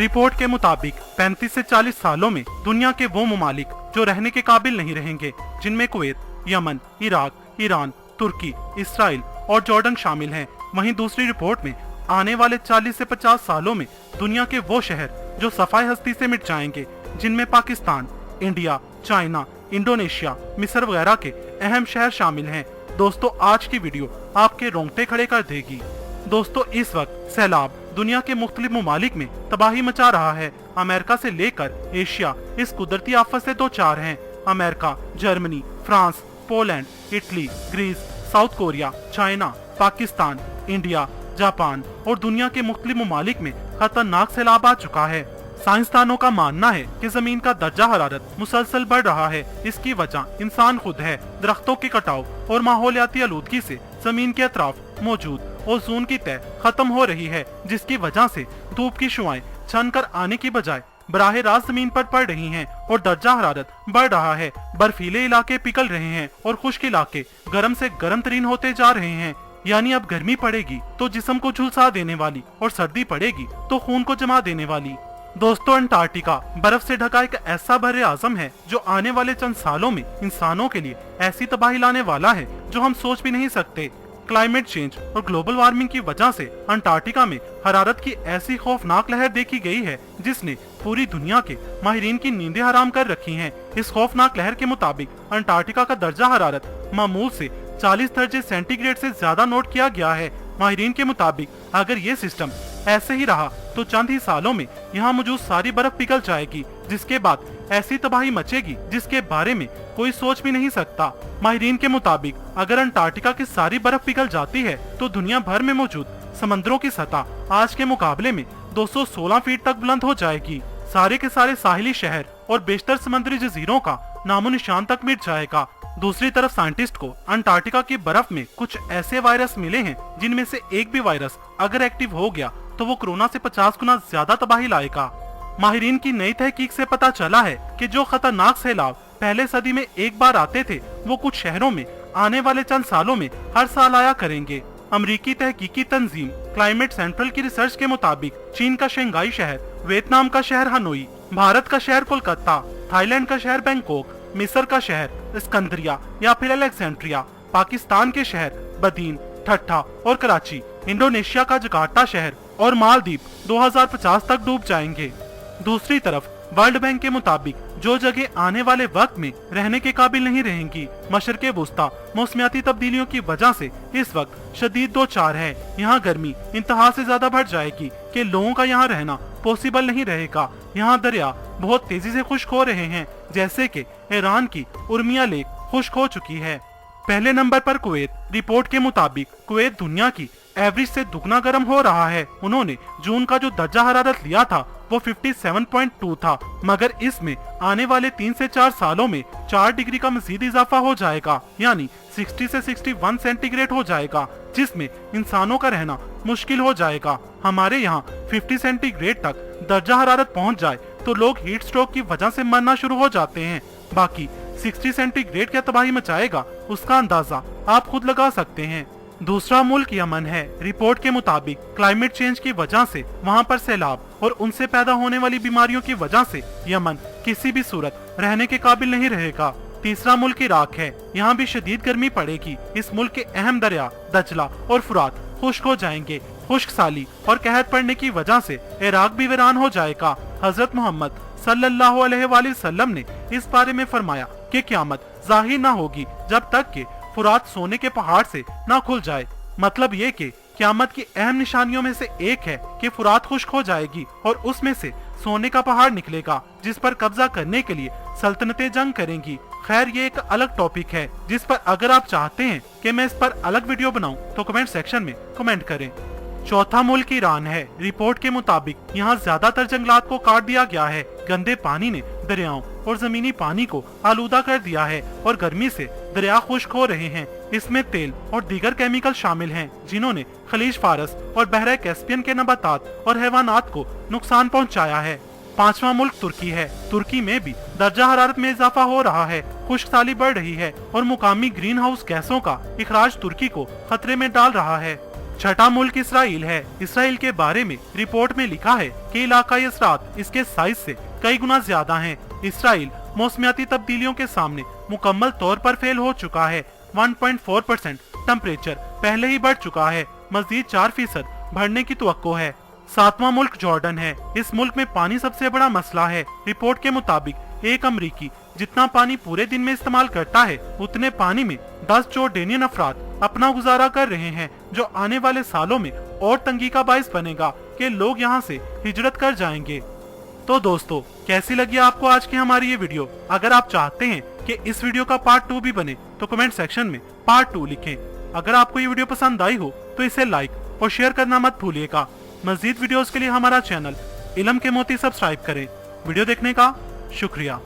Report के मुताबिक 35 से 40 सालों में दुनिया के वो ममालिक जो रहने के काबिल नहीं रहेंगे, जिनमें कुवैत, यमन, इराक, ईरान, तुर्की, इसराइल और जॉर्डन शामिल हैं। वहीं दूसरी रिपोर्ट में आने वाले 40 से 50 सालों में दुनिया के वो शहर जो सफाई हस्ती से मिट जाएंगे, जिनमें पाकिस्तान, इंडिया, चाइना, इंडोनेशिया, मिस्र वगैरह के अहम शहर शामिल हैं। दोस्तों, आज की वीडियो आपके रोंगटे खड़े कर देगी। दोस्तों, इस वक्त सैलाब दुनिया के मुख्तलिफ ममालिक में तबाही मचा रहा है। अमेरिका से लेकर एशिया इस कुदरती आफत से दो चार हैं। America, Germany, France, Poland, Italy, Greece, South Korea, China, Pakistan, India, Japan और दुनिया के मुख्तलिफ ममालिक में खतरनाक सैलाब आ चुका है। साइंसदानों का मानना है कि जमीन का दर्जा हरारत मुसलसल बढ़ रहा है। इसकी वजह इंसान खुद है। दरख्तों के कटाव और माहौलियाती आलूदगी से जमीन के अतराफ मौजूद ओज़ोन की तह खत्म हो रही है, जिसकी वजह से धूप की शुआएं छन कर आने की बजाय बराह रास्त जमीन पर पड़ रही हैं और दर्जा हरारत बढ़ रहा है। बर्फीले इलाके पिघल रहे हैं और खुश्क इलाके गर्म से गर्म तरीन होते जा रहे हैं। यानी अब गर्मी पड़ेगी तो जिस्म को झुलसा देने वाली और सर्दी पड़ेगी तो खून को जमा देने वाली। दोस्तों, अंटार्कटिका बर्फ से ढका एक ऐसा बर्रे आजम है जो आने वाले चंद सालों में इंसानों के लिए ऐसी तबाही लाने वाला है जो हम सोच भी नहीं सकते। क्लाइमेट चेंज और ग्लोबल वार्मिंग की वजह से अंटार्कटिका में हरारत की ऐसी खौफनाक लहर देखी गई है जिसने पूरी दुनिया के माहिरीन की नींदें हराम कर रखी हैं। इस खौफनाक लहर के मुताबिक अंटार्कटिका का दर्जा हरारत मामूल से 40 दर्जे सेंटीग्रेड से ज्यादा नोट किया गया है। माहिरीन के मुताबिक अगर ये सिस्टम ऐसे ही रहा तो चंद ही सालों में यहाँ मौजूद सारी बर्फ पिघल जाएगी, जिसके बाद ऐसी तबाही मचेगी जिसके बारे में कोई सोच भी नहीं सकता। माहिरीन के मुताबिक अगर अंटार्कटिका की सारी बर्फ पिघल जाती है तो दुनिया भर में मौजूद समंदरों की सतह आज के मुकाबले में 216 फीट तक बुलंद हो जाएगी। सारे के सारे साहिली शहर और बेशतर समुद्री जजीरों का नामो निशान तक मिट जाएगा। दूसरी तरफ साइंटिस्ट को अंटार्कटिका की बर्फ में कुछ ऐसे वायरस मिले हैं जिनमें से एक भी वायरस अगर एक्टिव हो गया तो वो कोरोना से 50 गुना ज्यादा तबाही लाएगा। माहिरीन की नई तहकीक से पता चला है कि जो खतरनाक सैलाब पहले सदी में एक बार आते थे वो कुछ शहरों में आने वाले चंद सालों में हर साल आया करेंगे। अमरीकी तहकीकी तंजीम क्लाइमेट सेंट्रल की रिसर्च के मुताबिक चीन का शंघाई शहर, वियतनाम का शहर हनोई, भारत का शहर कोलकाता, थाईलैंड का शहर बैंकॉक, मिस्र का शहर स्कंदरिया या फिर अलेक्जेंड्रिया, पाकिस्तान के शहर बदीन, ठट्ठा और कराची, इंडोनेशिया का जकार्ता शहर और मालदीव 2050 तक डूब जाएंगे। दूसरी तरफ वर्ल्ड बैंक के मुताबिक जो जगह आने वाले वक्त में रहने के काबिल नहीं रहेंगी, मशरक़े वुस्ता मौसमियाती तब्दीलियों की वजह से इस वक्त शदीद दो चार है। यहाँ गर्मी इंतहा से ज्यादा बढ़ जाएगी कि लोगों का यहाँ रहना पॉसिबल नहीं रहेगा। यहाँ दरिया बहुत तेजी से खुश्क हो रहे हैं, जैसे कि ईरान की उर्मिया लेक खुश्क हो चुकी है। पहले नंबर पर कुवैत। रिपोर्ट के मुताबिक कुवैत दुनिया की एवरेज से दुगना गर्म हो रहा है। उन्होंने जून का जो दर्जा हरारत लिया था वो 57.2 था, मगर इसमें आने वाले 3 से 4 सालों में 4 डिग्री का मजीद इजाफा हो जाएगा, यानी 60 से 61 सेंटीग्रेड हो जाएगा, जिसमें इंसानों का रहना मुश्किल हो जाएगा। हमारे यहाँ 50 सेंटीग्रेड तक दर्जा हरारत पहुँच जाए तो लोग हीट स्ट्रोक की वजह से मरना शुरू हो जाते हैं। बाकी 60 सेंटीग्रेड क्या तबाही मचाएगा उसका अंदाजा आप खुद लगा सकते हैं। दूसरा मुल्क यमन है। रिपोर्ट के मुताबिक क्लाइमेट चेंज की वजह से वहां पर सैलाब और उनसे पैदा होने वाली बीमारियों की वजह से यमन किसी भी सूरत रहने के काबिल नहीं रहेगा। तीसरा मुल्क इराक है। यहाँ भी शदीद गर्मी पड़ेगी। इस मुल्क के अहम दरिया दजला और फुरात खुश्क हो जाएंगे। खुश्क साली और कहर पड़ने की वजह से इराक भी वीरान हो जाएगा। हजरत मोहम्मद सल्लल्लाहु अलैहि वसल्लम ने इस बारे में फरमाया कि क़यामत ज़ाहिर न होगी जब तक कि फुरात सोने के पहाड़ से ना खुल जाए। मतलब ये कि क़यामत की अहम निशानियों में से एक है कि फुरात खुश्क हो जाएगी और उसमें से सोने का पहाड़ निकलेगा, जिस पर कब्जा करने के लिए सल्तनतें जंग करेंगी। खैर, ये एक अलग टॉपिक है जिस पर अगर आप चाहते हैं कि मैं इस पर अलग वीडियो बनाऊं तो कमेंट सेक्शन में कमेंट करें। चौथा मुल्क ईरान है। रिपोर्ट के मुताबिक यहाँ ज्यादातर जंगलात को काट दिया गया है। गंदे पानी ने दरियाओं और जमीनी पानी को आलूदा कर दिया है और गर्मी से दरिया खुश्क हो रहे हैं। इसमें तेल और दीगर केमिकल शामिल हैं जिन्होंने खलीज फारस और बहरा कैस्पियन के नबातात और हैवानात को नुकसान पहुंचाया है। पांचवा मुल्क तुर्की है। तुर्की में भी दर्जा हरारत में इजाफा हो रहा है, खुश्क साली बढ़ रही है और मुकामी ग्रीन हाउस गैसों का इखराज तुर्की को खतरे में डाल रहा है। छठा मुल्क इसराइल है। इसराइल के बारे में रिपोर्ट में लिखा है कि इलाकाई असरात इसके साइज से कई गुना ज्यादा हैं। इसराइल मौसमियाती तब्दीलियों के सामने मुकम्मल तौर पर फेल हो चुका है। 1.4% टेम्परेचर पहले ही बढ़ चुका है, मजीद 4% बढ़ने की तवक्को है। सातवां मुल्क जॉर्डन है। इस मुल्क में पानी सबसे बड़ा मसला है। रिपोर्ट के मुताबिक एक अमरीकी जितना पानी पूरे दिन में इस्तेमाल करता है, उतने पानी में 10 जॉर्डेनियन अफराद अपना गुजारा कर रहे हैं, जो आने वाले सालों में और तंगी का बायस बनेगा कि लोग यहाँ से हिजरत कर जाएंगे। तो दोस्तों, कैसी लगी आपको आज की हमारी ये वीडियो? अगर आप चाहते हैं कि इस वीडियो का पार्ट 2 भी बने तो कमेंट सेक्शन में पार्ट 2 लिखें। अगर आपको ये वीडियो पसंद आई हो तो इसे लाइक और शेयर करना मत भूलिएगा। मजीद वीडियोस के लिए हमारा चैनल इल्म के मोती सब्सक्राइब करें। वीडियो देखने का शुक्रिया।